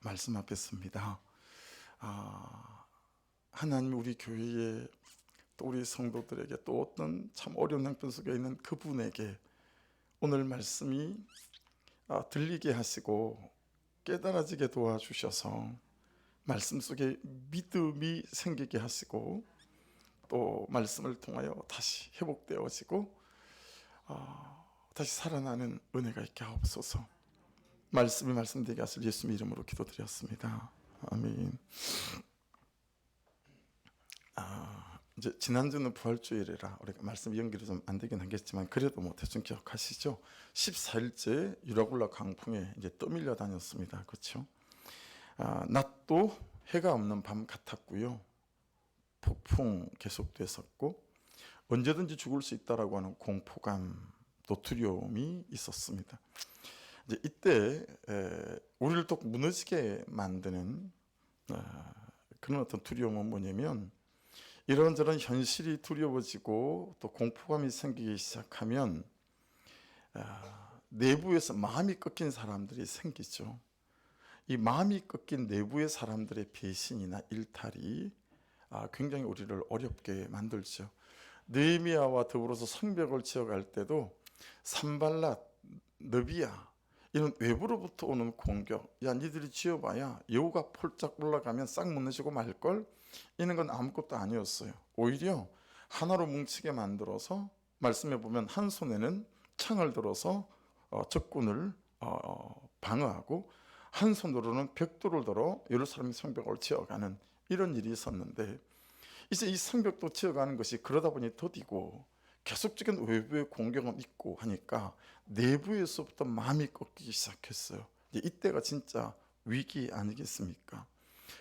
말씀 앞에 섭니다. 하나님 우리 교회에 또 우리 성도들에게 또 어떤 참 어려운 형편 속에 있는 그분에게 오늘 말씀이 들리게 하시고 깨달아지게 도와주셔서 말씀 속에 믿음이 생기게 하시고 또 말씀을 통하여 다시 회복되어지고 다시 살아나는 은혜가 있게 하옵소서. 말씀이 말씀되게 하실 예수님 이름으로 기도드렸습니다. 아멘. 이제 지난주는 부활주일이라 우리가 말씀 연결이 좀 안 되긴 하겠지만 그래도 뭐 대충 기억하시죠? 14일째 유라굴라 강풍에 이제 떠밀려 다녔습니다. 그렇죠? 낮도 해가 없는 밤 같았고요. 폭풍 계속됐었고 언제든지 죽을 수 있다라고 하는 공포감 또 두려움이 있었습니다. 이제 이때 우리를 또 무너지게 만드는 그런 어떤 두려움은 뭐냐면 이런저런 현실이 두려워지고 또 공포감이 생기기 시작하면 내부에서 마음이 꺾인 사람들이 생기죠. 이 마음이 꺾인 내부의 사람들의 배신이나 일탈이 굉장히 우리를 어렵게 만들죠. 느헤미야와 더불어서 성벽을 지어갈 때도 산발랏, 느비야 이런 외부로부터 오는 공격, 야 니들이 지어봐야 여우가 폴짝 올라가면 싹 무너지고 말걸, 이런 건 아무것도 아니었어요. 오히려 하나로 뭉치게 만들어서 말씀해 보면 한 손에는 창을 들어서 적군을 방어하고 한 손으로는 벽돌을 들어 예루살렘 성벽을 지어가는 이런 일이 있었는데, 이제 이 성벽도 지어가는 것이 그러다 보니 더디고 계속적인 외부의 공격은 있고 하니까 내부에서부터 마음이 꺾이기 시작했어요. 이때가 진짜 위기 아니겠습니까?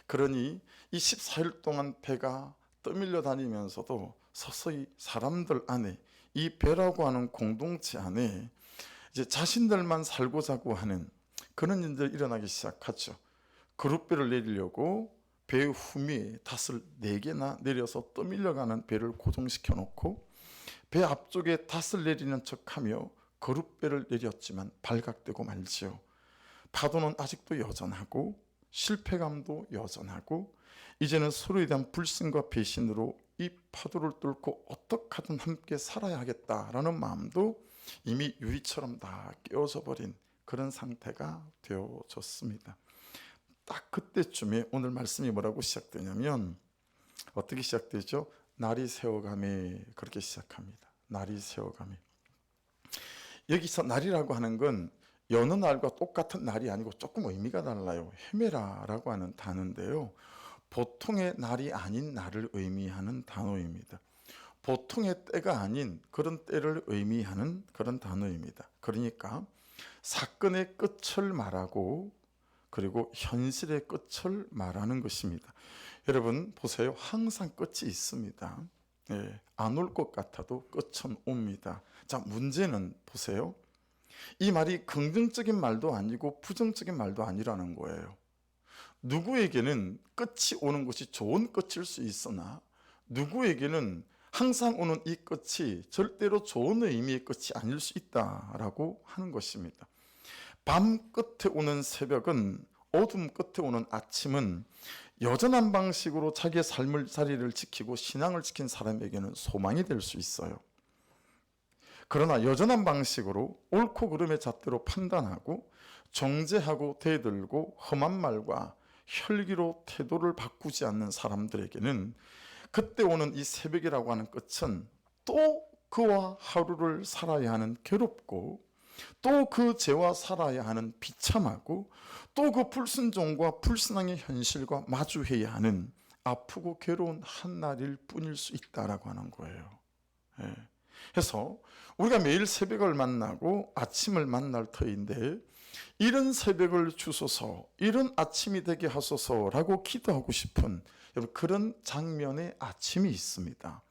그러니 이 14일 동안 배가 떠밀려 다니면서도 서서히 사람들 안에, 이 배라고 하는 공동체 안에 이제 자신들만 살고자고 하는 그런 일들이 일어나기 시작하죠. 그룹배를 내리려고 배 후미에 닷을 4개나 내려서 떠밀려가는 배를 고정시켜 놓고 배 앞쪽에 닷을 내리는 척하며 거룻배를 내렸지만 발각되고 말지요. 파도는 아직도 여전하고 실패감도 여전하고 이제는 서로에 대한 불신과 배신으로 이 파도를 뚫고 어떻게든 함께 살아야 하겠다라는 마음도 이미 유리처럼 다 깨어져 버린 그런 상태가 되어졌습니다. 딱 그때쯤에 오늘 말씀이 뭐라고 시작되냐면 어떻게 시작되죠? 날이 새어가매, 그렇게 시작합니다. 날이 새어가매. 여기서 날이라고 하는 건 여느 날과 똑같은 날이 아니고 조금 의미가 달라요. 헤메라라고 하는 단어인데요, 보통의 날이 아닌 날을 의미하는 단어입니다. 보통의 때가 아닌 그런 때를 의미하는 그런 단어입니다. 그러니까 사건의 끝을 말하고 그리고 현실의 끝을 말하는 것입니다. 여러분 보세요. 항상 끝이 있습니다. 안 올 것 같아도 끝은 옵니다. 자, 문제는 보세요. 이 말이 긍정적인 말도 아니고 부정적인 말도 아니라는 거예요. 누구에게는 끝이 오는 것이 좋은 끝일 수 있으나 누구에게는 항상 오는 이 끝이 절대로 좋은 의미의 끝이 아닐 수 있다라고 하는 것입니다. 밤 끝에 오는 새벽은, 어둠 끝에 오는 아침은 여전한 방식으로 자기의 삶을, 자리를 지키고 신앙을 지킨 사람에게는 소망이 될 수 있어요. 그러나 여전한 방식으로 옳고 그름의 잣대로 판단하고 정죄하고 대들고 험한 말과 혈기로 태도를 바꾸지 않는 사람들에게는 그때 오는 이 새벽이라고 하는 끝은 또 그와 하루를 살아야 하는 괴롭고 또 그 죄와 살아야 하는 비참하고 또 그 불순종과 불신앙의 현실과 마주해야 하는 아프고 괴로운 한날일 뿐일 수 있다라고 하는 거예요. 그래서 우리가 매일 새벽을 만나고 아침을 만날 터인데 이런 새벽을 주소서, 이런 아침이 되게 하소서라고 기도하고 싶은 여러분 그런 장면의 아침이 있습니다.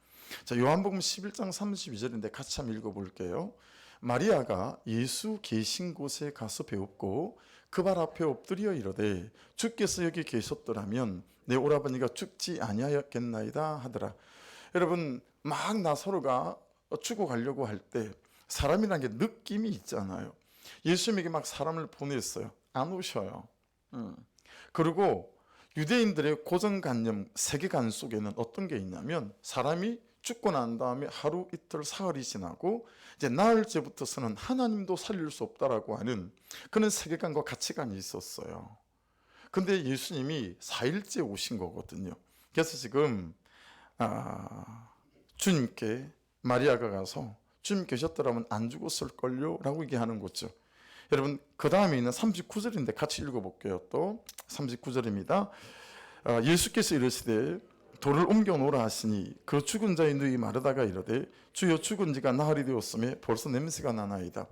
자, 요한복음 11장 32절인데 같이 한번 읽어볼게요. 마리아가 예수 계신 곳에 가서 배웠고 그 발 앞에 엎드려 이르되 주께서 여기 계셨더라면 내 오라버니가 죽지 아니하였겠나이다 하더라. 여러분 막 나사로가 죽어가려고 할 때 사람이라는 게 느낌이 있잖아요. 예수님에게 막 사람을 보냈어요. 안 오셔요. 그리고 유대인들의 고정관념, 세계관 속에는 어떤 게 있냐면 사람이 죽고 난 다음에 하루 이틀 사흘이 지나고 이제 나흘째부터서는 하나님도 살릴 수 없다라고 하는 그런 세계관과 가치관이 있었어요. 근데 예수님이 4일째 오신 거거든요. 그래서 지금 주님께 마리아가 가서 주님 계셨더라면 안 죽었을걸요 라고 얘기하는 거죠. 여러분 그 다음에 있는 39절인데 같이 읽어볼게요. 또 39절입니다. 예수께서 이르시되 돌을 옮겨 놓으라 하시니 그 죽은 자의 누이 마르다가 이르되 주여 죽은 지가 나흘이 되었음에 벌써 냄새가 나나이다.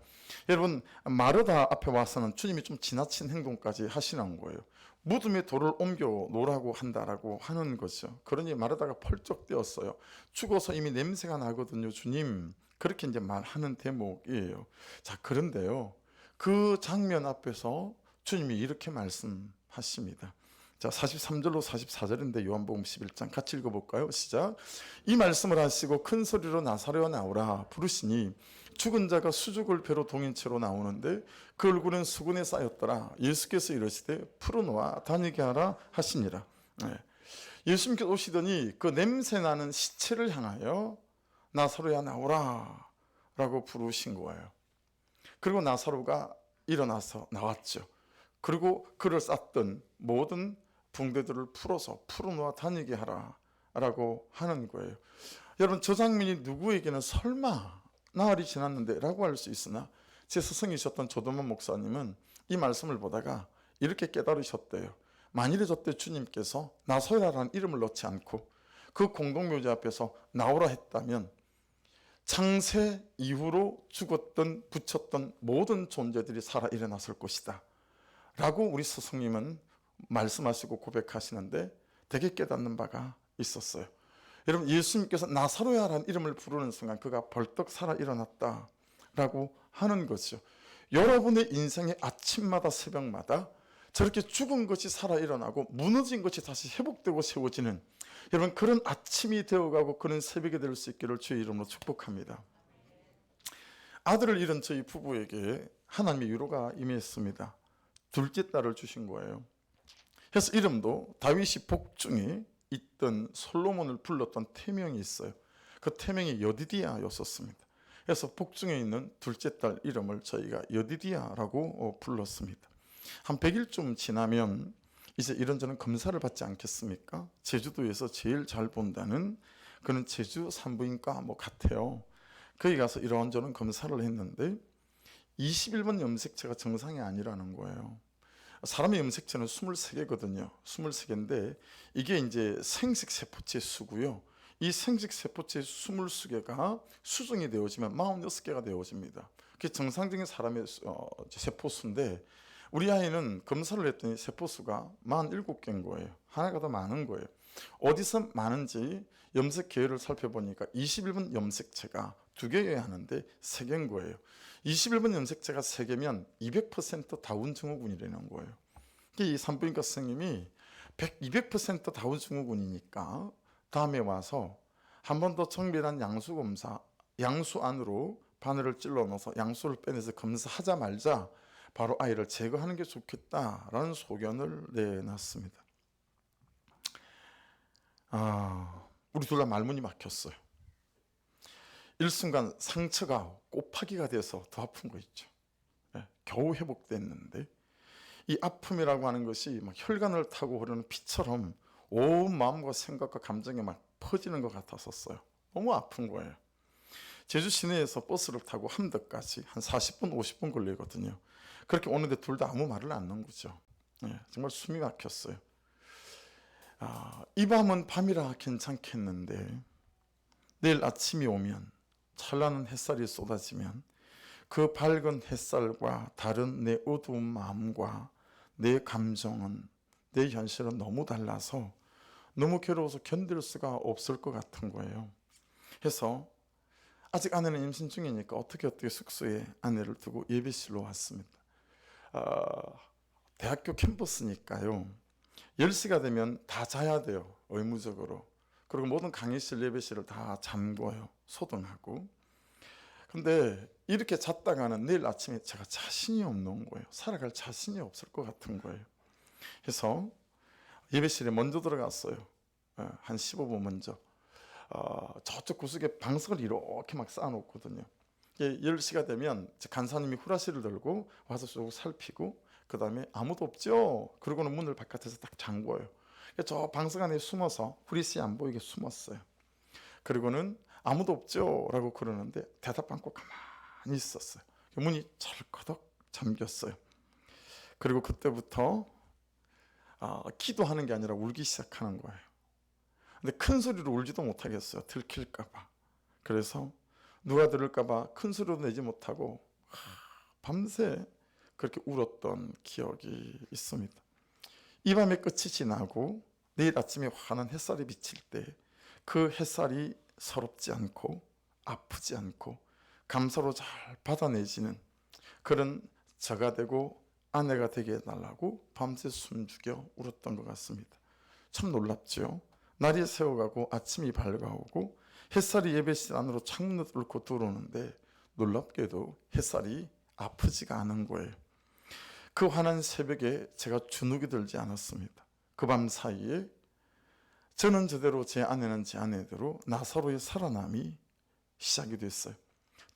여러분 마르다 앞에 와서는 주님이 좀 지나친 행동까지 하시는 거예요. 무덤에 돌을 옮겨 놓으라고 한다라고 하는 거죠. 그러니 마르다가 펄쩍 뛰었어요. 죽어서 이미 냄새가 나거든요, 주님. 그렇게 이제 말하는 대목이에요. 자, 그런데요, 그 장면 앞에서 주님이 이렇게 말씀하십니다. 자, 43절로 44절인데 요한복음 11장 같이 읽어볼까요? 시작. 이 말씀을 하시고 큰 소리로 나사로야 나오라 부르시니 죽은 자가 수죽을 배로 동인 채로 나오는데 그 얼굴은 수군에 쌓였더라. 예수께서 이르시되 풀어놓아 다니게 하라 하시니라. 예수님께서 오시더니 그 냄새나는 시체를 향하여 나사로야 나오라 라고 부르신 거예요. 그리고 나사로가 일어나서 나왔죠. 그리고 그를 쌌던 모든 붕대들을 풀어서 풀어놓아 다니게 하라 라고 하는 거예요. 여러분 저 장면이 누구에게는 설마 나흘이 지났는데 라고 할 수 있으나 제 스승이셨던 조도만 목사님은 이 말씀을 보다가 이렇게 깨달으셨대요. 만일에 저때 주님께서 나서야라는 이름을 넣지 않고 그 공동묘지 앞에서 나오라 했다면 창세 이후로 죽었던 붙였던 모든 존재들이 살아 일어났을 것이다 라고 우리 스승님은 말씀하시고 고백하시는데 되게 깨닫는 바가 있었어요. 여러분 예수님께서 나사로야라는 이름을 부르는 순간 그가 벌떡 살아 일어났다라고 하는 거죠. 여러분의 인생의 아침마다 새벽마다 저렇게 죽은 것이 살아 일어나고 무너진 것이 다시 회복되고 세워지는 여러분 그런 아침이 되어가고 그런 새벽이 될 수 있기를 주의 이름으로 축복합니다. 아들을 잃은 저희 부부에게 하나님의 위로가 임했습니다. 둘째 딸을 주신 거예요. 그래서 이름도 다윗이 복중에 있던 솔로몬을 불렀던 태명이 있어요. 그 태명이 여디디아였었습니다. 그래서 복중에 있는 둘째 딸 이름을 저희가 여디디아라고 불렀습니다. 한 100일쯤 지나면 이제 이런저런 검사를 받지 않겠습니까? 제주도에서 제일 잘 본다는 그런 제주 산부인과 같아요. 거기 가서 이런저런 검사를 했는데 21번 염색체가 정상이 아니라는 거예요. 사람의 염색체는 23개거든요. 23개인데 이게 이제 생식세포체 수고요. 이 생식세포체 20개가 수정이 되어지면 46개가 되어집니다. 그게 정상적인 사람의 세포수인데 우리 아이는 검사를 했더니 세포수가 47개인 거예요. 하나가 더 많은 거예요. 어디서 많은지 염색 계열을 살펴보니까 21번 염색체가 2개여야 하는데 3개인 거예요. 21번 염색체가 3개면 200% 다운 증후군이라는 거예요. 이 산부인과 선생님이 200% 다운 증후군이니까 다음에 와서 한 번 더 정밀한 양수 검사, 양수 안으로 바늘을 찔러 넣어서 양수를 빼내서 검사하자마자 바로 아이를 제거하는 게 좋겠다라는 소견을 내놨습니다. 우리 둘 다 말문이 막혔어요. 일순간 상처가 꼬파기가 돼서 더 아픈 거 있죠. 겨우 회복됐는데 이 아픔이라고 하는 것이 막 혈관을 타고 흐르는 피처럼 온 마음과 생각과 감정이 막 퍼지는 것 같았었어요. 너무 아픈 거예요. 제주 시내에서 버스를 타고 함덕까지 한 40분 50분 걸리거든요. 그렇게 오는데 둘 다 아무 말을 안 넣은 거죠. 정말 숨이 막혔어요. 이 밤은 밤이라 괜찮겠는데 내일 아침이 오면 찬란한 햇살이 쏟아지면 그 밝은 햇살과 다른 내 어두운 마음과 내 감정은 내 현실은 너무 달라서 너무 괴로워서 견딜 수가 없을 것 같은 거예요. 그래서 아직 아내는 임신 중이니까 어떻게 숙소에 아내를 두고 예배실로 왔습니다. 대학교 캠퍼스니까요. 10시가 되면 다 자야 돼요. 의무적으로. 그리고 모든 강의실 예배실을 다 잠궈요. 소등하고. 근데 이렇게 잤다가는 내일 아침에 제가 자신이 없는 거예요. 살아갈 자신이 없을 것 같은 거예요. 해서 예배실에 먼저 들어갔어요. 한 15분 먼저. 저쪽 구석에 방석을 이렇게 막 쌓아놓거든요. 10시가 되면 간사님이 후라시를 들고 와서 쭉 살피고, 그 다음에 아무도 없죠? 그러고는 문을 바깥에서 딱 잠궈요. 저 방석 안에 숨어서 후리씨 안 보이게 숨었어요. 그리고는 아무도 없죠? 라고 그러는데 대답 않고 가만히 있었어요. 문이 철커덕 잠겼어요. 그리고 그때부터 기도하는 게 아니라 울기 시작하는 거예요. 근데 큰 소리로 울지도 못하겠어요. 들킬까봐. 그래서 누가 들을까봐 큰 소리도 내지 못하고 밤새 그렇게 울었던 기억이 있습니다. 이 밤의 끝이 지나고 내일 아침에 환한 햇살이 비칠 때 그 햇살이 서럽지 않고 아프지 않고 감사로 잘 받아내지는 그런 저가 되고 아내가 되게 해달라고 밤새 숨죽여 울었던 것 같습니다. 참 놀랍죠. 날이 새어가고 아침이 밝아오고 햇살이 예배실 안으로 창문을 뚫고 들어오는데 놀랍게도 햇살이 아프지가 않은 거예요. 그 환한 새벽에 제가 주눅이 들지 않았습니다. 그 밤 사이에 저는 저대로, 제 아내는 제 아내대로 나사로의 살아남이 시작이 됐어요.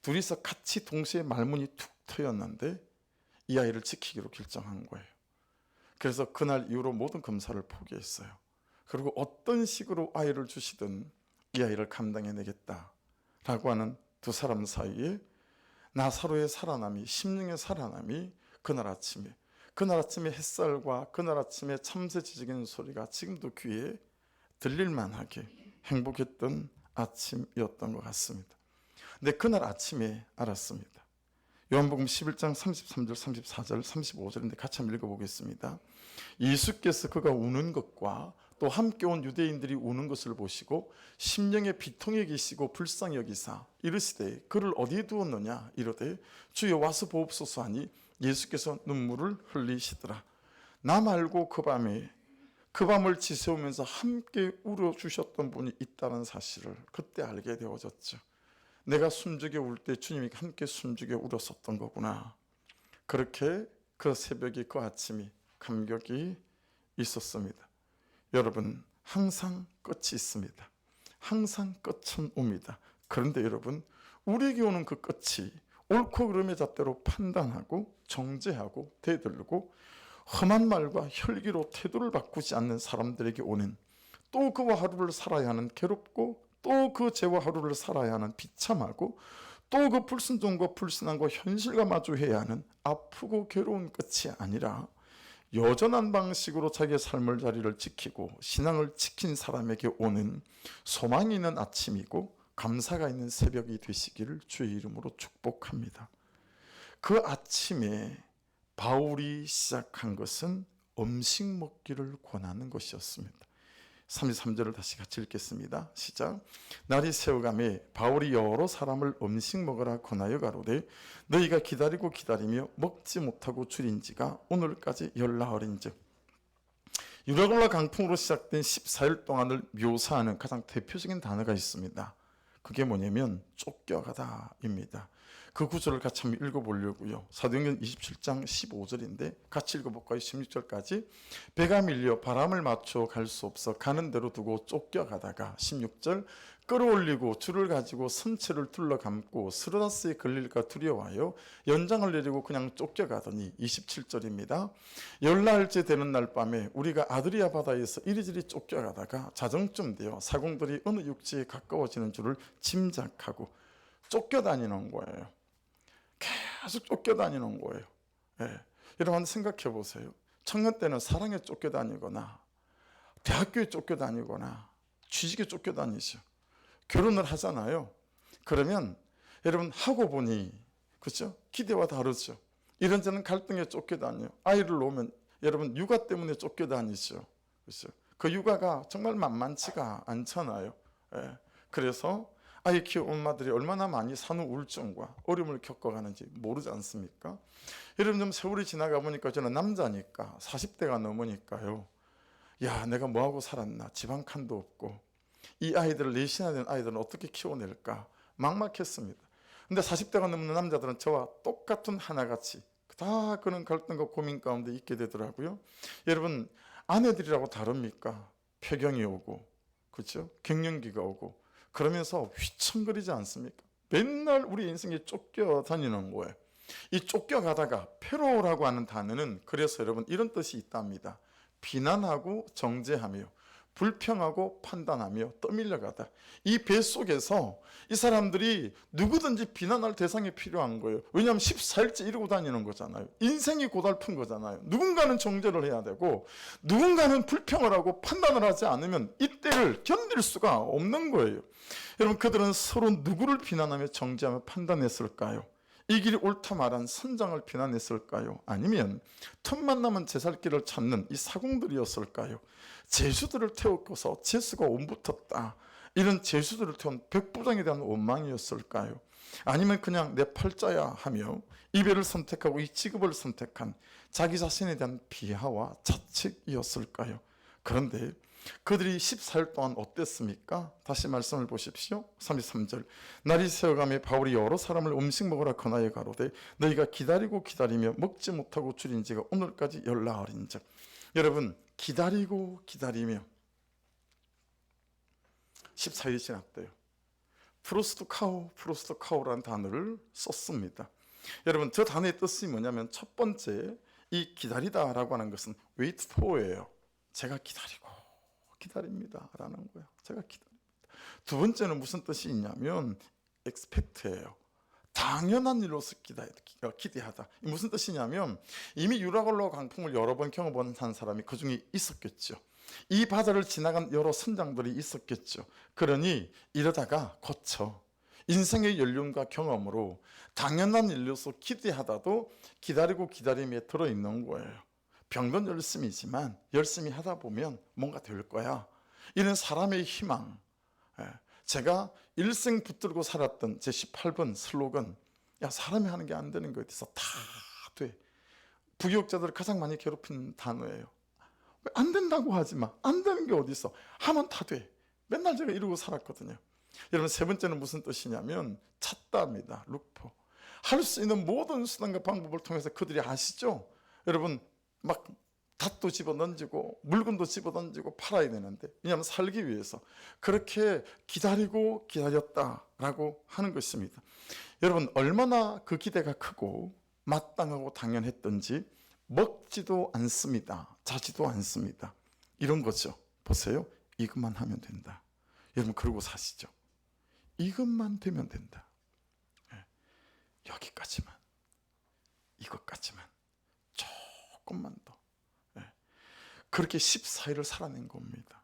둘이서 같이 동시에 말문이 툭 트였는데 이 아이를 지키기로 결정한 거예요. 그래서 그날 이후로 모든 검사를 포기했어요. 그리고 어떤 식으로 아이를 주시든 이 아이를 감당해내겠다라고 하는 두 사람 사이에 나사로의 살아남이, 심령의 살아남이 그날 아침에 햇살과 그날 아침에 참새 지저귀는 소리가 지금도 귀에 들릴만하게 행복했던 아침이었던 것 같습니다. 근데 그날 아침에 알았습니다. 요한복음 11장 33절, 34절, 35절인데 같이 한번 읽어보겠습니다. 예수께서 그가 우는 것과 또 함께 온 유대인들이 우는 것을 보시고 심령에 비통해 계시고 불쌍히 여기사 이르시되 그를 어디에 두었느냐 이르되 주여 와서 보옵소서 하니 예수께서 눈물을 흘리시더라. 나 말고 그 밤을 지새우면서 함께 울어주셨던 분이 있다는 사실을 그때 알게 되어졌죠. 내가 숨죽여 울 때 주님이 함께 숨죽여 울었었던 거구나. 그렇게 그 새벽이, 그 아침이 감격이 있었습니다. 여러분, 항상 끝이 있습니다. 항상 끝은 옵니다. 그런데 여러분, 우리에게 오는 그 끝이 옳고 그름의 잣대로 판단하고 정죄하고 대들고 험한 말과 혈기로 태도를 바꾸지 않는 사람들에게 오는, 또 그와 하루를 살아야 하는 괴롭고 또 그 죄와 하루를 살아야 하는 비참하고 또 그 불순종과 불신앙과 현실과 마주해야 하는 아프고 괴로운 끝이 아니라 여전한 방식으로 자기의 삶을 자리를 지키고 신앙을 지킨 사람에게 오는 소망이 있는 아침이고 감사가 있는 새벽이 되시기를 주의 이름으로 축복합니다. 그 아침에 바울이 시작한 것은 음식 먹기를 권하는 것이었습니다. 33절을 다시 같이 읽겠습니다. 시작. 날이 새어가매 바울이 여러 사람을 음식 먹으라 권하여 가로되 너희가 기다리고 기다리며 먹지 못하고 줄인 지가 오늘까지 열나흘인즉. 유라굴라 강풍으로 시작된 14일 동안을 묘사하는 가장 대표적인 단어가 있습니다. 그게 뭐냐면 쫓겨가다입니다. 그 구절을 같이 한번 읽어보려고요. 사도행전 27장 15절인데 같이 읽어볼까요? 16절까지. 배가 밀려 바람을 맞춰 갈 수 없어 가는 대로 두고 쫓겨가다가 16절. 끌어올리고 줄을 가지고 선체를 둘러감고 스르다스에 걸릴까 두려워하여 연장을 내리고 그냥 쫓겨가더니 27절입니다. 열나흘째 되는 날 밤에 우리가 아드리아 바다에서 이리저리 쫓겨가다가 자정쯤 되어 사공들이 어느 육지에 가까워지는 줄을 짐작하고 쫓겨다니는 거예요. 계속 쫓겨다니는 거예요. 여러분 생각해 보세요. 청년 때는 사랑에 쫓겨다니거나 대학교에 쫓겨다니거나 취직에 쫓겨다니죠. 결혼을 하잖아요. 그러면 여러분 하고 보니 그렇죠? 기대와 다르죠. 이런저런 갈등에 쫓겨다녀요. 아이를 놓으면 여러분 육아 때문에 쫓겨다니죠. 그렇죠? 그 육아가 정말 만만치가 않잖아요. 그래서 아이 키운 엄마들이 얼마나 많이 산후 우울증과 어려움을 겪어가는지 모르지 않습니까? 여러분 좀 세월이 지나가 보니까 저는 남자니까 40대가 넘으니까요. 야, 내가 뭐하고 살았나? 집 한 칸도 없고 이 아이들을, 넷이나 된 아이들은 어떻게 키워낼까 막막했습니다. 근데 40대가 넘는 남자들은 저와 똑같은 하나같이 다 그런 갈등과 고민 가운데 있게 되더라고요. 여러분, 아내들이라고 다릅니까? 폐경이 오고, 그렇죠? 갱년기가 오고, 그러면서 휘청거리지 않습니까? 맨날 우리 인생에 쫓겨 다니는 거예요. 이 쫓겨가다가 패로라고 하는 단어는 그래서 여러분 이런 뜻이 있답니다. 비난하고 정죄하며 불평하고 판단하며 떠밀려가다. 이 배 속에서 이 사람들이 누구든지 비난할 대상이 필요한 거예요. 왜냐하면 14일째 이러고 다니는 거잖아요. 인생이 고달픈 거잖아요. 누군가는 정죄를 해야 되고 누군가는 불평을 하고 판단을 하지 않으면 이때를 견딜 수가 없는 거예요. 여러분, 그들은 서로 누구를 비난하며 정죄하며 판단했을까요? 이 길이 옳다 말한 선장을 비난했을까요? 아니면 틈만 나면 제살길을 찾는 이 사공들이었을까요? 죄수들을 태우고서 재수가 옴붙었다, 이런 죄수들을 태운 백부장에 대한 원망이었을까요? 아니면 그냥 내 팔자야 하며 이 배를 선택하고 이 직업을 선택한 자기 자신에 대한 비하와 자책이었을까요? 그런데 그들이 14일 동안 어땠습니까? 다시 말씀을 보십시오. 33절, 날이 새어가며 바울이 여러 사람을 음식 먹으라 권하여 가로되 너희가 기다리고 기다리며 먹지 못하고 줄인 지가 오늘까지 열나흘인즉. 여러분, 기다리고 기다리며 14일이 지났대요. 프로스트카우라는 단어를 썼습니다. 여러분, 저 단어의 뜻이 뭐냐면 첫 번째, 이 기다리다라고 하는 것은 wait for예요. 제가 기다립니다 라는 거예요. 제가 기다립니다. 두 번째는 무슨 뜻이 있냐면 expect예요. 당연한 일로서 기대하다. 무슨 뜻이냐면 이미 유라굴로 강풍을 여러 번 경험한 사람이 그 중에 있었겠죠. 이 바다를 지나간 여러 선장들이 있었겠죠. 그러니 이러다가 거쳐 인생의 연륜과 경험으로 당연한 일로서 기대하다도 기다리고 기다림에 들어있는 거예요. 병든 열심이지만 열심히 하다 보면 뭔가 될 거야, 이런 사람의 희망. 제가 일생 붙들고 살았던 제 18번 슬로건, 야, 사람이 하는 게 안 되는 게 어디서 다 돼. 부교육자들을 가장 많이 괴롭힌 단어예요. 왜 안 된다고 하지 마. 안 되는 게 어디서, 하면 다 돼. 맨날 제가 이러고 살았거든요. 여러분, 세 번째는 무슨 뜻이냐면 찾다입니다. 룩포. 할 수 있는 모든 수단과 방법을 통해서 그들이 아시죠? 여러분, 막 닷도 집어던지고 물건도 집어던지고 팔아야 되는데, 왜냐하면 살기 위해서 그렇게 기다리고 기다렸다라고 하는 것입니다. 여러분, 얼마나 그 기대가 크고 마땅하고 당연했던지 먹지도 않습니다. 자지도 않습니다. 이런 거죠. 보세요. 이것만 하면 된다. 여러분, 그러고 사시죠. 이것만 되면 된다. 여기까지만, 이것까지만, 조금만 더. 그렇게 14일을 살아낸 겁니다.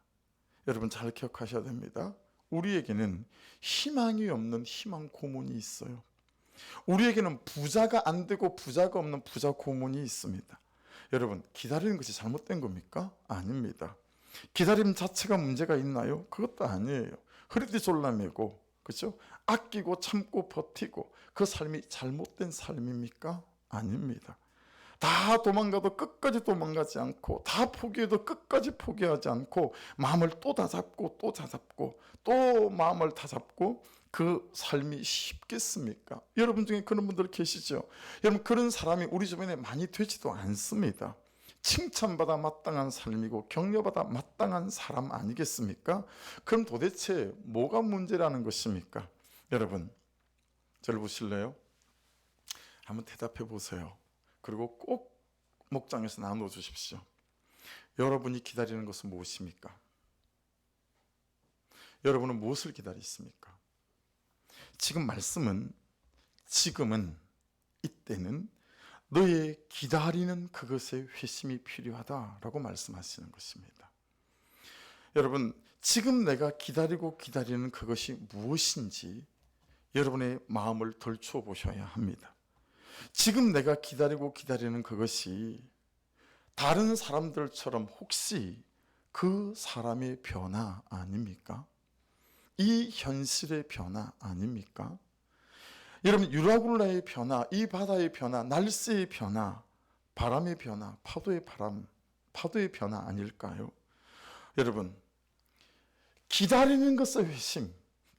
여러분, 잘 기억하셔야 됩니다. 우리에게는 희망이 없는 희망 고문이 있어요. 우리에게는 부자가 안 되고 부자가 없는 부자 고문이 있습니다. 여러분, 기다리는 것이 잘못된 겁니까? 아닙니다. 기다림 자체가 문제가 있나요? 그것도 아니에요. 흐리디 졸라매고, 그렇죠? 아끼고 참고 버티고 그 삶이 잘못된 삶입니까? 아닙니다. 다 도망가도 끝까지 도망가지 않고, 다 포기해도 끝까지 포기하지 않고, 마음을 또 다잡고 또 다잡고 또 마음을 다잡고, 그 삶이 쉽겠습니까? 여러분 중에 그런 분들 계시죠? 여러분, 그런 사람이 우리 주변에 많이 되지도 않습니다. 칭찬받아 마땅한 삶이고 격려받아 마땅한 사람 아니겠습니까? 그럼 도대체 뭐가 문제라는 것입니까? 여러분, 저를 보실래요? 한번 대답해 보세요. 그리고 꼭 목장에서 나눠 주십시오. 여러분이 기다리는 것은 무엇입니까? 여러분은 무엇을 기다리십니까? 지금 말씀은, 지금은, 이때는 너의 기다리는 그것에 회심이 필요하다라고 말씀하시는 것입니다. 여러분, 지금 내가 기다리고 기다리는 그것이 무엇인지 여러분의 마음을 덜추어 보셔야 합니다. 지금 내가 기다리고 기다리는 그것이 다른 사람들처럼 혹시 그 사람의 변화 아닙니까? 이 현실의 변화 아닙니까? 여러분, 유라굴라의 변화, 이 바다의 변화, 날씨의 변화, 바람의 변화, 파도의 변화 아닐까요? 여러분, 기다리는 것의 회심,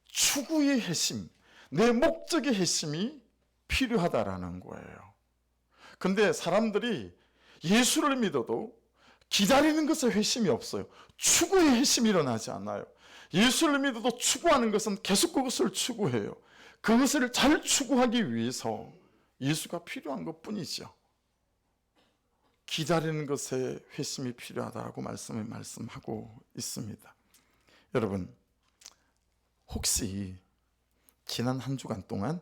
추구의 회심, 내 목적의 회심이 필요하다라는 거예요. 근데 사람들이 예수를 믿어도 기다리는 것에 회심이 없어요. 추구의 회심이 일어나지 않아요. 예수를 믿어도 추구하는 것은 계속 그것을 추구해요. 그것을 잘 추구하기 위해서 예수가 필요한 것뿐이죠. 기다리는 것에 회심이 필요하다고 말씀하고 있습니다. 여러분, 혹시 지난 한 주간 동안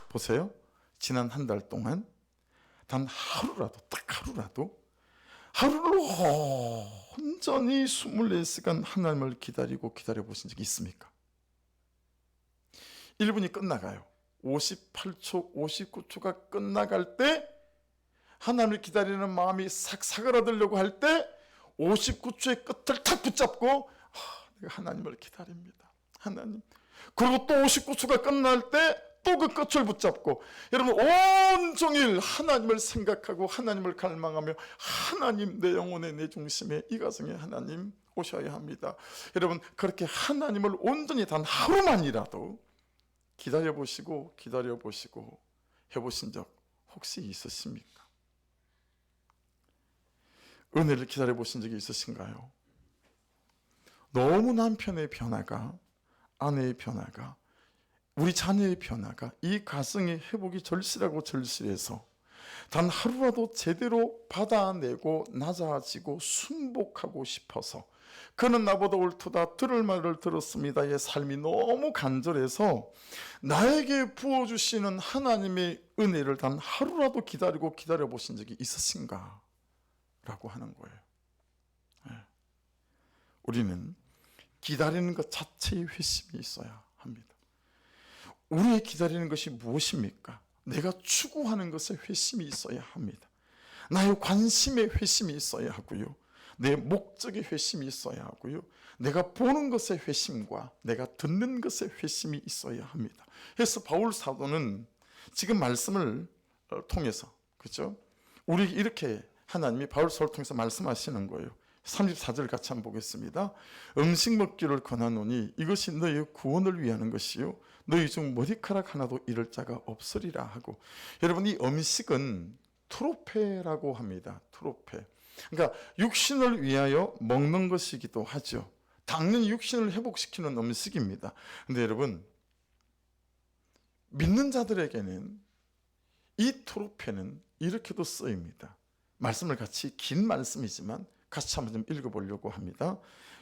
보세요. 지난 한 달 동안 단 하루라도, 딱 하루를 온전히 24시간 하나님을 기다려 보신 적이 있습니까? 1분이 끝나가요. 58초, 59초가 끝나갈 때 하나님을 기다리는 마음이 싹 사그라들려고 할 때 59초의 끝을 탁 붙잡고 내가 하나님을 기다립니다. 하나님. 그리고 또 59초가 끝날 때 또 그 끝을 붙잡고, 여러분 온종일 하나님을 생각하고 하나님을 갈망하며 하나님, 내 영혼의 내 중심에 이 가정에 하나님 오셔야 합니다. 여러분 그렇게 하나님을 온전히 단 하루만이라도 기다려보시고 해보신 적 혹시 있으십니까? 은혜를 기다려보신 적이 있으신가요? 너무 남편의 변화가, 아내의 변화가, 우리 자녀의 변화가, 이 가정의 회복이 절실해서 단 하루라도 제대로 받아내고 낮아지고 순복하고 싶어서, 그는 나보다 옳도다 들을 말을 들었습니다의 삶이 너무 간절해서 나에게 부어주시는 하나님의 은혜를 단 하루라도 기다려 보신 적이 있으신가? 라고 하는 거예요. 우리는 기다리는 것 자체의 회심이 있어야 합니다. 우리의 기다리는 것이 무엇입니까? 내가 추구하는 것에 회심이 있어야 합니다. 나의 관심에 회심이 있어야 하고요. 내 목적에 회심이 있어야 하고요. 내가 보는 것에 회심과 내가 듣는 것에 회심이 있어야 합니다. 그래서 바울 사도는 지금 말씀을 통해서, 그렇죠? 우리 이렇게 하나님이 바울 사도를 통해서 말씀하시는 거예요. 34절 같이 한번 보겠습니다. 음식 먹기를 권하노니 이것이 너희의 구원을 위하는 것이요 너희 중 머리카락 하나도 잃을 자가 없으리라 하고, 여러분 이 음식은 트로페라고 합니다. 트로페. 그러니까 육신을 위하여 먹는 것이기도 하죠. 당연히 육신을 회복시키는 음식입니다. 근데 여러분 믿는 자들에게는 이 트로페는 이렇게도 쓰입니다. 말씀을 같이, 긴 말씀이지만 같이 한번 좀 읽어보려고 합니다.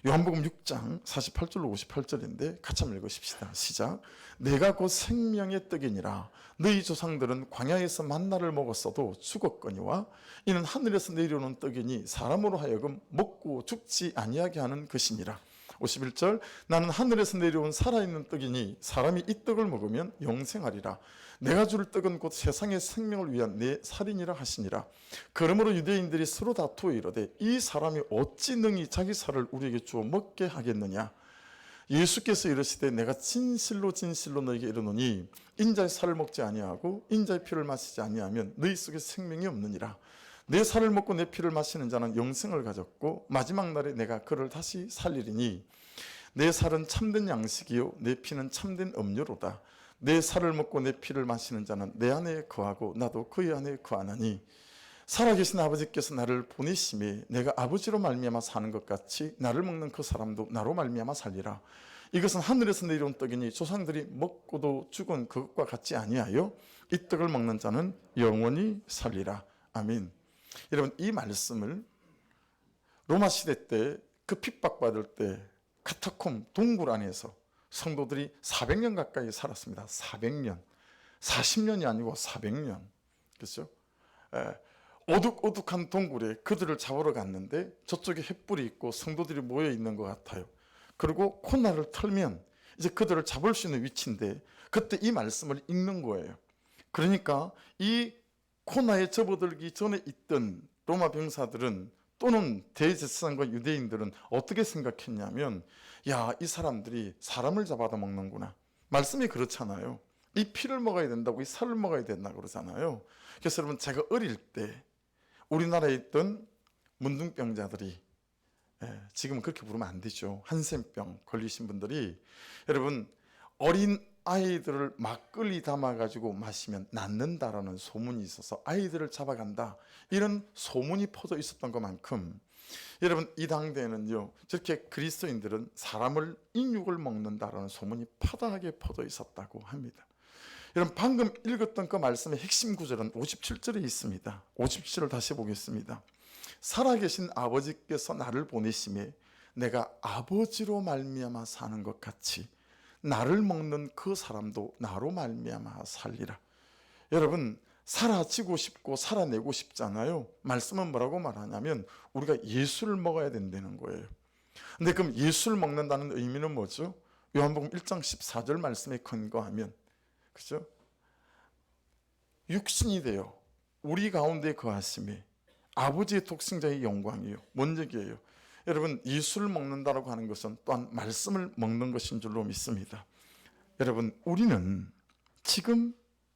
요한복음 6장 48절로 58절인데 같이 한번 읽으십시다. 시작. 내가 곧 생명의 떡이니라. 너희 조상들은 광야에서 만나를 먹었어도 죽었거니와 이는 하늘에서 내려오는 떡이니 사람으로 하여금 먹고 죽지 아니하게 하는 것이니라. 51절. 나는 하늘에서 내려온 살아있는 떡이니 사람이 이 떡을 먹으면 영생하리라. 내가 줄 떡은 곧 세상의 생명을 위한 내 살이니라 하시니라. 그러므로 유대인들이 서로 다투어 이르되 이 사람이 어찌 능히 자기 살을 우리에게 주어 먹게 하겠느냐. 예수께서 이르시되 내가 진실로 너희에게 이르노니 인자의 살을 먹지 아니하고 인자의 피를 마시지 아니하면 너희 속에 생명이 없느니라. 내 살을 먹고 내 피를 마시는 자는 영생을 가졌고 마지막 날에 내가 그를 다시 살리리니 내 살은 참된 양식이요 내 피는 참된 음료로다. 내 살을 먹고 내 피를 마시는 자는 내 안에 거하고 나도 그의 안에 거하나니 살아계신 아버지께서 나를 보내심에 내가 아버지로 말미암아 사는 것 같이 나를 먹는 그 사람도 나로 말미암아 살리라. 이것은 하늘에서 내려온 떡이니 조상들이 먹고도 죽은 그것과 같지 아니하여 이 떡을 먹는 자는 영원히 살리라. 아멘. 여러분 이 말씀을 로마 시대 때 그 핍박받을 때 카타콤 동굴 안에서 성도들이 400년 가까이 살았습니다. 400년. 40년이 아니고 400년. 그렇죠? 어둑어둑한 동굴에 그들을 잡으러 갔는데 저쪽에 횃불이 있고 성도들이 모여 있는 것 같아요. 그리고 코나를 털면 이제 그들을 잡을 수 있는 위치인데 그때 이 말씀을 읽는 거예요. 그러니까 이 코나에 접어들기 전에 있던 로마 병사들은 또는 대제사장과 유대인들은 어떻게 생각했냐면 야, 이 사람들이 사람을 잡아다 먹는구나. 말씀이 그렇잖아요. 이 피를 먹어야 된다고 이 살을 먹어야 된다 그러잖아요. 그래서 여러분 제가 어릴 때 우리나라에 있던 문둥병자들이 지금은 그렇게 부르면 안 되죠. 한센병 걸리신 분들이 여러분 어린 아이들을 막걸리 담아가지고 마시면 낫는다라는 소문이 있어서 아이들을 잡아간다, 이런 소문이 퍼져 있었던 것만큼 여러분 이 당대에는요, 저렇게 그리스도인들은 사람을 인육을 먹는다라는 소문이 파다하게 퍼져 있었다고 합니다. 여러분 방금 읽었던 그 말씀의 핵심 구절은 57절에 있습니다. 57절 다시 보겠습니다. 살아계신 아버지께서 나를 보내심에 내가 아버지로 말미암아 사는 것 같이 나를 먹는 그 사람도 나로 말미암아 살리라. 여러분 사라지고 싶고 살아내고 싶잖아요. 말씀은 뭐라고 말하냐면 우리가 예수를 먹어야 된다는 거예요. 근데 그럼 예수를 먹는다는 의미는 뭐죠? 요한복음 1장 14절 말씀에 근거하면, 그죠? 육신이 되어 우리 가운데 거하심에 아버지의 독생자의 영광이요, 원적이에요. 여러분 예수를 먹는다라고 하는 것은 또한 말씀을 먹는 것인 줄로 믿습니다. 여러분 우리는 지금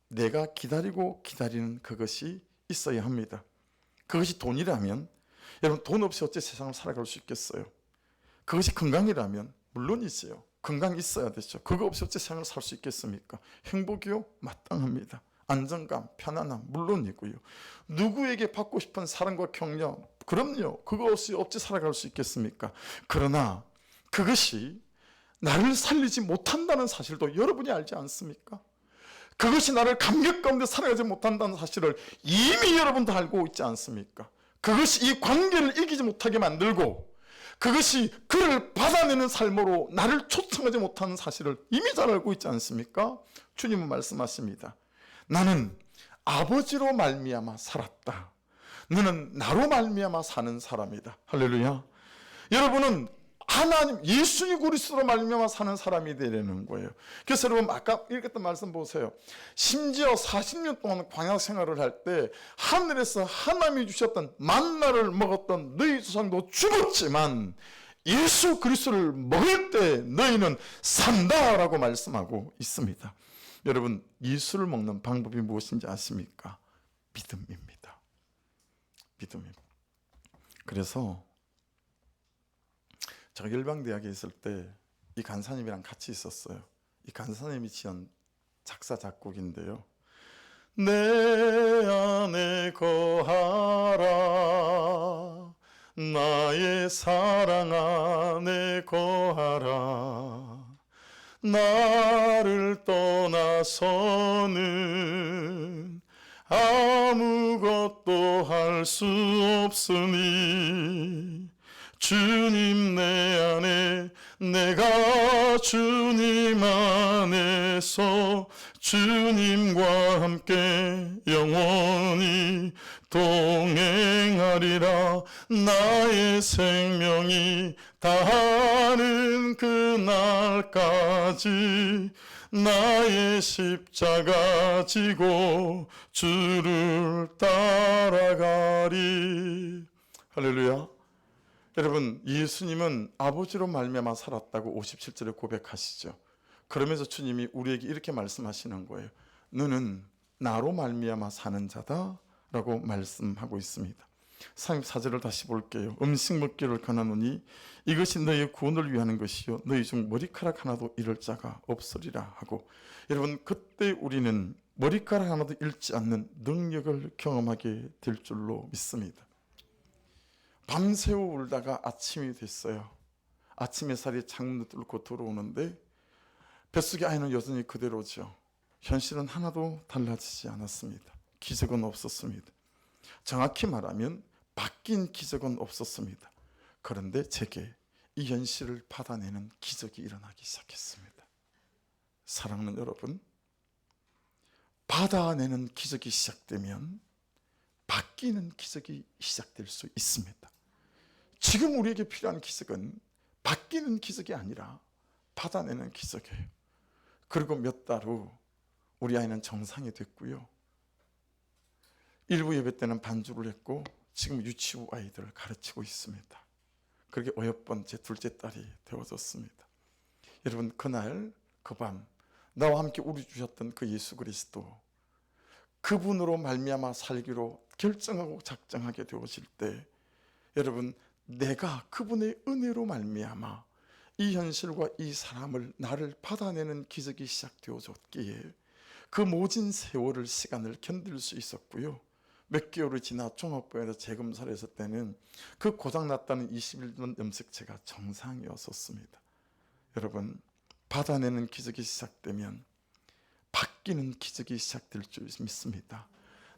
내가 기다리고 기다리는 그것이 있어야 합니다. 그것이 돈이라면 여러분 돈 없이 어째 세상을 살아갈 수 있겠어요? 그것이 건강이라면 물론이지요. 건강이 있어야 되죠. 그거 없이 어째 세상을 살 수 있겠습니까? 행복이요? 마땅합니다. 안정감, 편안함 물론이고요. 누구에게 받고 싶은 사랑과 격려, 그럼요. 그거 없이 어찌 살아갈 수 있겠습니까? 그러나 그것이 나를 살리지 못한다는 사실도 여러분이 알지 않습니까? 그것이 나를 감격 가운데 살아가지 못한다는 사실을 이미 여러분도 알고 있지 않습니까? 그것이 이 관계를 이기지 못하게 만들고 그것이 그를 받아내는 삶으로 나를 초청하지 못하는 사실을 이미 잘 알고 있지 않습니까? 주님은 말씀하십니다. 나는 아버지로 말미암아 살았다. 너는 나로 말미암아 사는 사람이다. 할렐루야. 여러분은 하나님 예수님 그리스도로 말미암아 사는 사람이 되려는 거예요. 그래서 여러분 아까 읽었던 말씀 보세요. 심지어 40년 동안 광야 생활을 할 때 하늘에서 하나님이 주셨던 만나를 먹었던 너희 조상도 죽었지만 예수 그리스도를 먹을 때 너희는 산다라고 말씀하고 있습니다. 여러분 예수를 먹는 방법이 무엇인지 아십니까? 믿음입니다. 믿음입니다. 그래서 제가 열방대학에 있을 때 이 간사님이랑 같이 있었어요. 이 간사님이 지은 작사 작곡인데요. 내 안에 거하라 나의 사랑 안에 거하라 나를 떠나서는 아무것도 할 수 없으니 주님 내 안에 내가 주님 안에서 주님과 함께 영원히 동행하리라 나의 생명이 다하는 그날까지 나의 십자가 지고 주를 따라가리. 할렐루야. 여러분 예수님은 아버지로 말미암아 살았다고 57절에 고백하시죠. 그러면서 주님이 우리에게 이렇게 말씀하시는 거예요. 너는 나로 말미암아 사는 자다 라고 말씀하고 있습니다. 34절을 다시 볼게요. 음식 먹기를 권하노니 이것이 너희의 구원을 위하는 것이요 너희 중 머리카락 하나도 잃을 자가 없으리라 하고, 여러분 그때 우리는 머리카락 하나도 잃지 않는 능력을 경험하게 될 줄로 믿습니다. 밤새워 울다가 아침이 됐어요. 아침 햇살이 창문을 뚫고 들어오는데 뱃속의 아이는 여전히 그대로죠. 현실은 하나도 달라지지 않았습니다. 기적은 없었습니다. 정확히 말하면 바뀐 기적은 없었습니다. 그런데 제게 이 현실을 받아내는 기적이 일어나기 시작했습니다. 사랑하는 여러분, 받아내는 기적이 시작되면 바뀌는 기적이 시작될 수 있습니다. 지금 우리에게 필요한 기적은 바뀌는 기적이 아니라 받아내는 기적이에요. 그리고 몇 달 후 우리 아이는 정상이 됐고요. 일부 예배 때는 반주를 했고 지금 유치부 아이들을 가르치고 있습니다. 그렇게 어여쁜 제 둘째 딸이 되어졌습니다. 여러분 그날 그 밤 나와 함께 우리 주셨던 그 예수 그리스도, 그분으로 말미암아 살기로 결정하고 작정하게 되어질 때 여러분 내가 그분의 은혜로 말미암아 이 현실과 이 사람을 나를 받아내는 기적이 시작되어졌기에 그 모진 세월을 시간을 견딜 수 있었고요. 몇 개월이 지나 종합부에서 재검사를 했을 때는 그 고장났다는 21번 염색체가 정상이었었습니다. 여러분, 받아내는 기적이 시작되면 바뀌는 기적이 시작될 줄 믿습니다.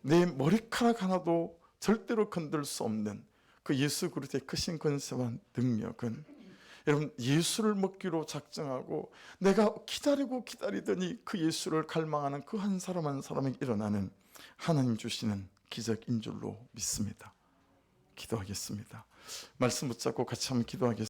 내 머리카락 하나도 절대로 건들 수 없는 그 예수 그리스도의 크신 권세와 능력은 여러분 예수를 먹기로 작정하고 내가 기다리더니 그 예수를 갈망하는 그 한 사람 한 사람에게 일어나는 하나님 주시는 기적인 줄로 믿습니다. 기도하겠습니다. 말씀 붙잡고 같이 한번 기도하겠습니다.